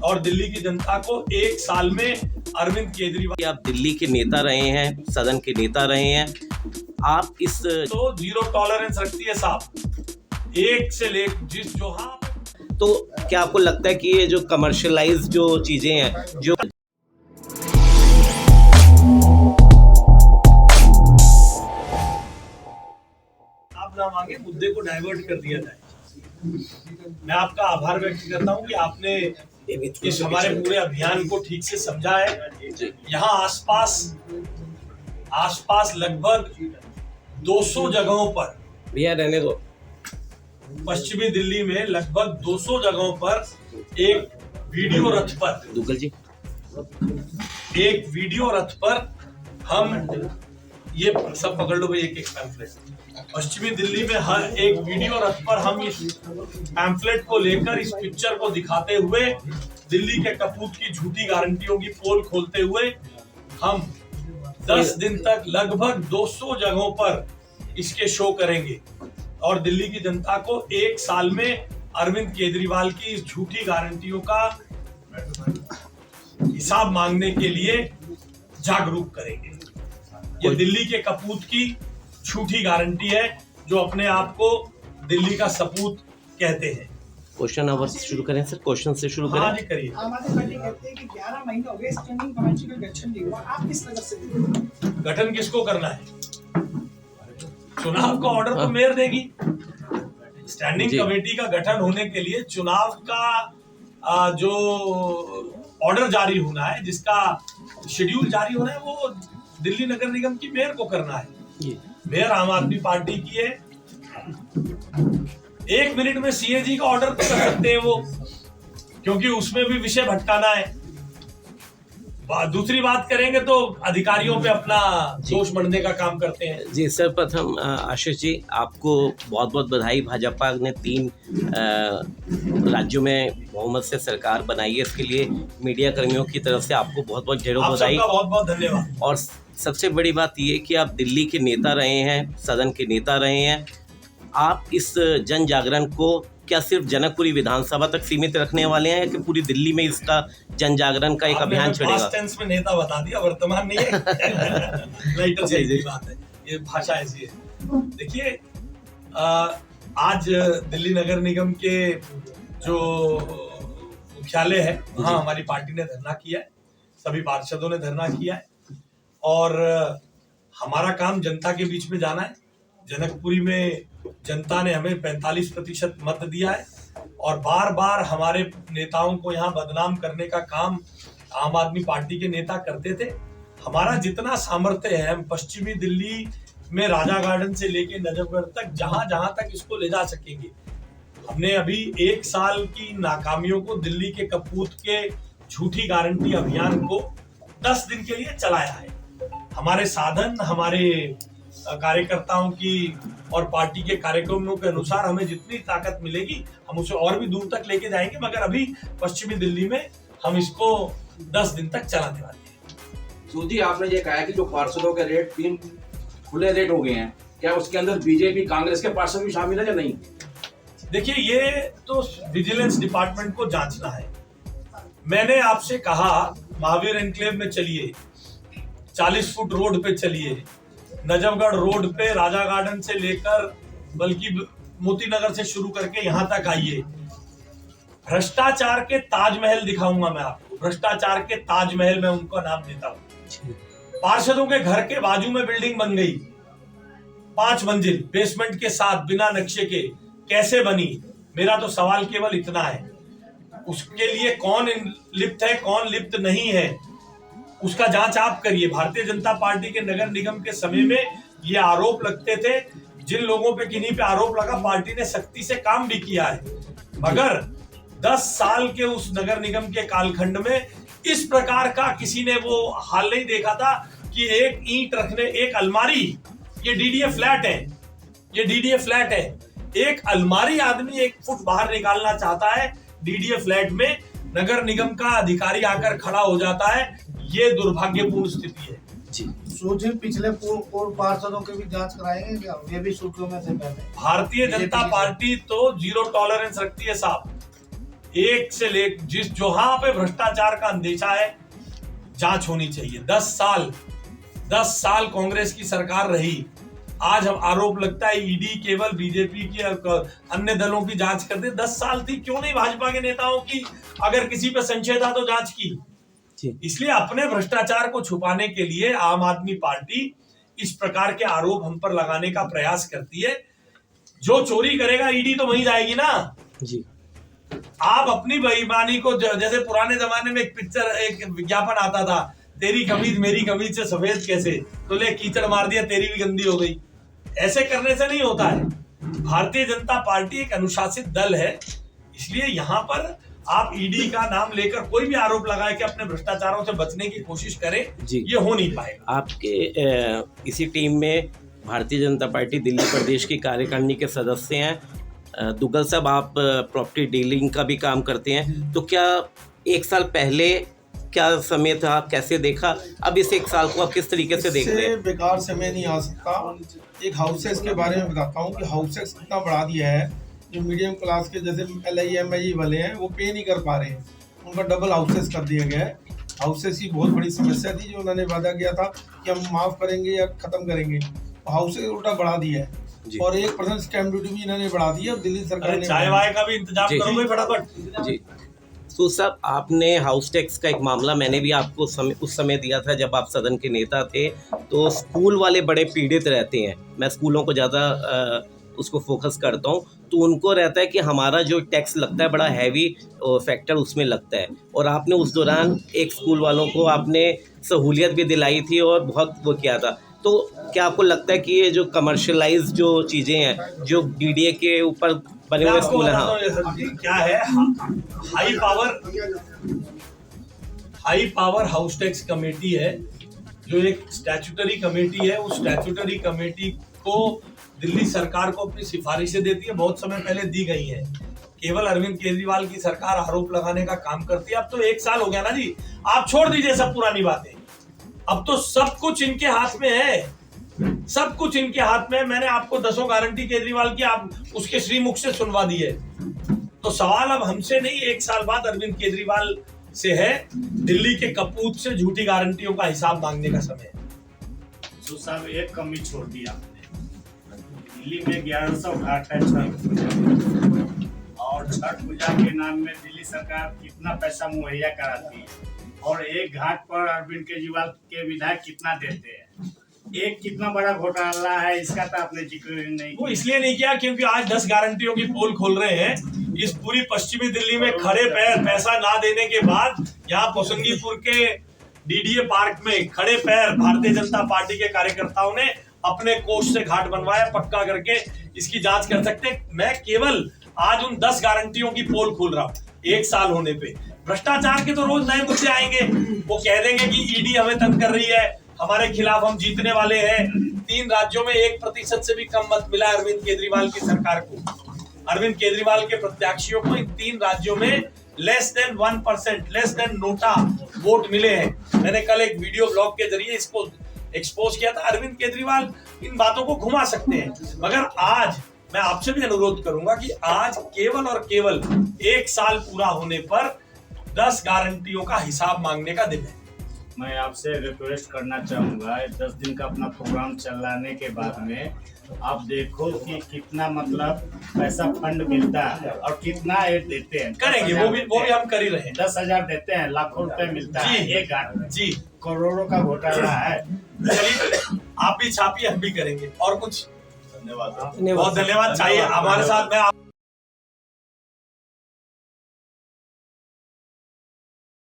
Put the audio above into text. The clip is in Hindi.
और दिल्ली की जनता को 1 साल में अरविंद केजरीवाल। आप दिल्ली के नेता रहे हैं, सदन के नेता रहे हैं, आप इस तो जीरो टॉलरेंस रखती है साहब, एक से ले जिस जो। हाँ, तो क्या आपको लगता है कि ये जो कमर्शियलाइज जो चीजें हैं, जो आप ना मांगे मुद्दे को डाइवर्ट कर दिया जाए। मैं आपका आभार व्यक्त करता हूं कि आपने इस हमारे पूरे अभियान को ठीक से समझा है। यहाँ आसपास लगभग 200 जगहों पर, भैया रहने दो, पश्चिमी दिल्ली में लगभग 200 जगहों पर एक वीडियो रथ पर, दुग्गल जी, एक वीडियो रथ पर हम ये सब पकड़ लो भाई, एक पैम्फलेट। पश्चिमी दिल्ली में हर एक वीडियो रथ पर हम इस पैम्फलेट को लेकर, इस पिक्चर को दिखाते हुए, दिल्ली के कपूत की झूठी गारंटियों की पोल खोलते हुए हम 10 दिन तक लगभग 200 जगहों पर इसके शो करेंगे और दिल्ली की जनता को 1 साल में अरविंद केजरीवाल की इस झूठी गारंटियों का हिसाब मांगने के लिए जागरूक करेंगे। ये दिल्ली के कपूत की झूठी गारंटी है जो अपने आप को दिल्ली का सपूत कहते हैं। क्वेश्चन आवर शुरू करें सर, क्वेश्चन से शुरू करें। हाँ जी, करिए। आम आदमी पार्टी कहते हैं कि 11 महीने हो गए स्टैंडिंग कमेटी का गठन नहीं हुआ, आप किस नजर से देखते हैं? गठन किसको करना है? चुनाव का ऑर्डर तो मेयर देगी। स्टैंडिंग कमेटी का गठन होने के लिए चुनाव का जो ऑर्डर जारी होना है, जिसका शेड्यूल जारी होना है, वो दिल्ली नगर निगम की मेयर को करना है। मेयर आम आदमी पार्टी की है। 1 मिनट में सीएजी का ऑर्डर तो कर सकते हैं वो, क्योंकि उसमें भी विषय भटकाना है। दूसरी बात करेंगे तो अधिकारियों पे अपना दोष मढ़ने का काम करते हैं। जी सर, प्रथम आशीष जी, आपको बहुत बहुत बधाई। भाजपा ने 3 राज्यों में बहुमत से सरकार बनाई है, इसके लिए मीडिया कर्मियों की तरफ से आपको बहुत बहुत ढेरों बधाई। बहुत बहुत धन्यवाद। और सबसे बड़ी बात ये कि आप दिल्ली के नेता रहे हैं, सदन के नेता रहे हैं, आप इस जन जागरण को क्या सिर्फ जनकपुरी विधानसभा तक सीमित रखने वाले हैं कि पूरी दिल्ली में इसका जन जागरण का एक अभियान चलेगा? पास्ट टेंस में नेता बता दिया, वर्तमान नहीं है। लाइटर से ही बात है, ये भाषा ऐसी है। देखिए, आज दिल्ली नगर निगम के जो मुख्यालय है वहाँ हमारी पार्टी ने धरना किया है, सभी पार्षदों ने धरना किया है और हमारा काम जनता के बीच में जाना है। जनकपुरी में जनता ने हमें 45% मत दिया है और बार बार हमारे नेताओं को यहाँ बदनाम करने का काम आम आदमी पार्टी के नेता करते थे। हमारा जितना सामर्थ्य है, हम पश्चिमी दिल्ली में राजा गार्डन से लेके नजफगढ़ तक जहां जहां तक इसको ले जा सकेंगे। हमने अभी 1 साल की नाकामियों को, दिल्ली के कपूत के झूठी गारंटी अभियान को 10 दिन के लिए चलाया है। हमारे साधन, हमारे कार्यकर्ताओं की और पार्टी के कार्यक्रमों के अनुसार हमें जितनी ताकत मिलेगी हम उसे और भी दूर तक लेके जाएंगे, मगर अभी पश्चिमी दिल्ली में हम इसको 10 दिन तक चलाने वाले हैं। सूजी, आपने ये कहा कि जो पार्षदों के रेट 3 खुले रेट हो गए हैं, क्या उसके अंदर बीजेपी कांग्रेस के पार्षद भी शामिल है या नहीं? देखिए, ये तो विजिलेंस डिपार्टमेंट को जांचना है। मैंने आपसे कहा महावीर एनक्लेव में चलिए, 40 फुट रोड पे चलिए, नजफगढ़ रोड पे राजा गार्डन से लेकर बल्कि मोती नगर से शुरू करके यहाँ तक आइए। भ्रष्टाचार के ताजमहल दिखाऊंगा मैं आपको, भ्रष्टाचार के ताजमहल में उनको नाम देता हूँ। पार्षदों के घर के बाजू में बिल्डिंग बन गई, 5 मंजिल बेसमेंट के साथ, बिना नक्शे के। कैसे बनी? मेरा तो सवाल केवल इतना है, उसके लिए कौन लिप्त है, कौन लिप्त नहीं है, उसका जांच आप करिए। भारतीय जनता पार्टी के नगर निगम के समय में ये आरोप लगते थे, जिन लोगों पे, किन्हीं पे आरोप लगा, पार्टी ने सख्ती से काम भी किया है, मगर 10 साल के उस नगर निगम के कालखंड में इस प्रकार का किसी ने वो हाल नहीं देखा था कि एक ईंट रखने, एक अलमारी, ये डीडीए फ्लैट है, ये डीडीए फ्लैट है, एक अलमारी आदमी 1 फुट बाहर निकालना चाहता है, डीडीए फ्लैट में नगर निगम का अधिकारी आकर खड़ा हो जाता है। ये दुर्भाग्यपूर्ण स्थिति है। सूची पिछले पूर्व पार्षदों की भी जांच कराएंगे क्या? ये भी सूचियों में से पहले। भारतीय जनता पार्टी तो जीरो टॉलरेंस रखती है साहब, एक से ले जिस जहां पे भ्रष्टाचार का अंदेशा है जांच होनी चाहिए। 10 साल कांग्रेस की सरकार रही, आज हम आरोप लगता है ईडी केवल बीजेपी की अन्य दलों की जांच कर दे। 10 साल थी, क्यों नहीं भाजपा के नेताओं की अगर किसी पे संशय था तो जांच की? इसलिए अपने भ्रष्टाचार को छुपाने के लिए आम आदमी पार्टी इस प्रकार के आरोप हम पर लगाने का प्रयास करती है। जो चोरी करेगा ईडी तो वहीं जाएगी ना जी। आप अपनी बेईमानी को, जैसे पुराने जमाने में एक विज्ञापन आता था, तेरी कमीज मेरी कमीज से सफेद कैसे, तो ले कीचड़ मार दिया तेरी भी गंदी हो गई। ऐसे करने से नहीं होता है। भारतीय जनता पार्टी एक अनुशासित दल है, इसलिए यहाँ पर आप ईडी का नाम लेकर कोई भी आरोप लगाए कि अपने भ्रष्टाचारों से बचने की कोशिश करें, ये हो नहीं पाएगा। आपके इसी टीम में भारतीय जनता पार्टी दिल्ली प्रदेश की कार्यकारिणी के सदस्य हैं। दुग्गल साहब, आप प्रॉपर्टी डीलिंग का भी काम करते हैं, तो क्या 1 साल पहले क्या समय था, कैसे देखा, अब इस 1 साल को आप किस तरीके से देख रहे हैं? बेकार समय नहीं आ सकता। एक हाउसेस के बारे में बताता हूँ कि हाउसेस कितना बढ़ा दिया है। जो मीडियम क्लास के जैसे LIMI वाले हैं वो पे नहीं कर पा रहे हैं, उनका डबल हाउसेस कर दिया गया है। हाउसेस की बहुत बड़ी समस्या थी, जो उन्होंने वादा किया था कि हम माफ़ करेंगे या ख़त्म करेंगे, हाउसेस उल्टा बढ़ा दिया है। और 1% स्टैम्प ड्यूटी भी इन्होंने बढ़ा दी है। दिल्ली सरकार ने चाय वाय का भी इंतजाम करोगे फटाफट जी। तो साहब, आपने हाउस टैक्स का एक मामला मैंने भी आपको उस समय दिया था जब आप सदन के नेता थे। तो स्कूल वाले बड़े पीड़ित रहते हैं, मैं स्कूलों को ज़्यादा उसको फोकस करता हूँ, तो उनको रहता है कि हमारा जो टैक्स लगता है बड़ा हैवी फैक्टर उसमें लगता है। और आपने उस दौरान एक स्कूल वालों को आपने सहूलियत भी दिलाई थी और बहुत वो किया था। तो क्या आपको लगता है कि ये जो कमर्शलाइज जो चीज़ें हैं, जो DDA के ऊपर बने हुए स्कूल हैं, हाँ, क्या है, high power house tax committee है, जो एक स्टैट्यूटरी कमेटी है। उस स्टैट्यूटरी कमेटी को दिल्ली सरकार को अपनी सिफारिशें देती है, बहुत समय पहले दी गई है। केवल अरविंद केजरीवाल की सरकार आरोप लगाने का काम करती है। अब तो 1 साल हो गया ना जी, आप छोड़ दीजिए सब पुरानी बातें। अब तो सब कुछ इनके हाथ में है, सब कुछ इनके हाथ में है। मैंने आपको 10 गारंटी केजरीवाल की आप उसके श्रीमुख से सुनवा दी है। तो सवाल अब हमसे नहीं, 1 साल बाद अरविंद केजरीवाल से है। दिल्ली के कपूत से झूठी गारंटियों का हिसाब मांगने का समय है। तो साहब, एक कमी छोड़ दी आपने। दिल्ली में 1100 घाट है छठ, और छठ पूजा के नाम में दिल्ली सरकार कितना पैसा मुहैया कराती है, और एक घाट पर अरविंद केजरीवाल के विधायक कितना देते हैं। एक कितना बड़ा घोटाला है, इसका तो आपने जिक्र नहीं वो इसलिए नहीं किया क्योंकि आज 10 गारंटियों की पोल खोल रहे हैं। इस पूरी पश्चिमी दिल्ली में खड़े पैर पैसा ना देने के बाद यहाँ पोसंगीपुर के DDA पार्क में खड़े पैर भारतीय जनता पार्टी के कार्यकर्ताओं ने अपने कोष से घाट बनवाया पक्का करके। इसकी जांच कर सकते हैं। मैं केवल आज उन 10 गारंटियों की पोल खोल रहा हूँ 1 साल होने पे। भ्रष्टाचार के तो रोज नए मुद्दे आएंगे। वो कह देंगे कि ईडी हमें तंग कर रही है, हमारे खिलाफ हम जीतने वाले हैं। 3 राज्यों में 1% से भी कम मत मिला अरविंद केजरीवाल की सरकार को। अरविंद केजरीवाल के प्रत्याशियों को इन 3 राज्यों में less than 1%, less than NOTA vote मिले हैं। मैंने कल एक वीडियो ब्लॉग के जरिए इसको एक्सपोज किया था। अरविंद केजरीवाल इन बातों को घुमा सकते हैं, मगर आज मैं आपसे भी अनुरोध करूंगा कि आज केवल और केवल 1 साल पूरा होने पर 10 गारंटियों का हिसाब मांगने का दिन है। मैं आपसे रिक्वेस्ट करना चाहूँगा, 10 दिन का अपना प्रोग्राम चलाने के बाद में आप देखो कि कितना मतलब पैसा फंड मिलता है और कितना एड देते हैं। करेंगे, वो भी हम कर ही रहे हैं। 10,000 देते हैं, लाखों रुपए मिलता है एक घाट में। जी, करोड़ों का घोटाला है। चलिए आप भी छापिए, हम भी करेंगे। और कुछ? धन्यवाद। बहुत धन्यवाद। चाहिए हमारे साथ में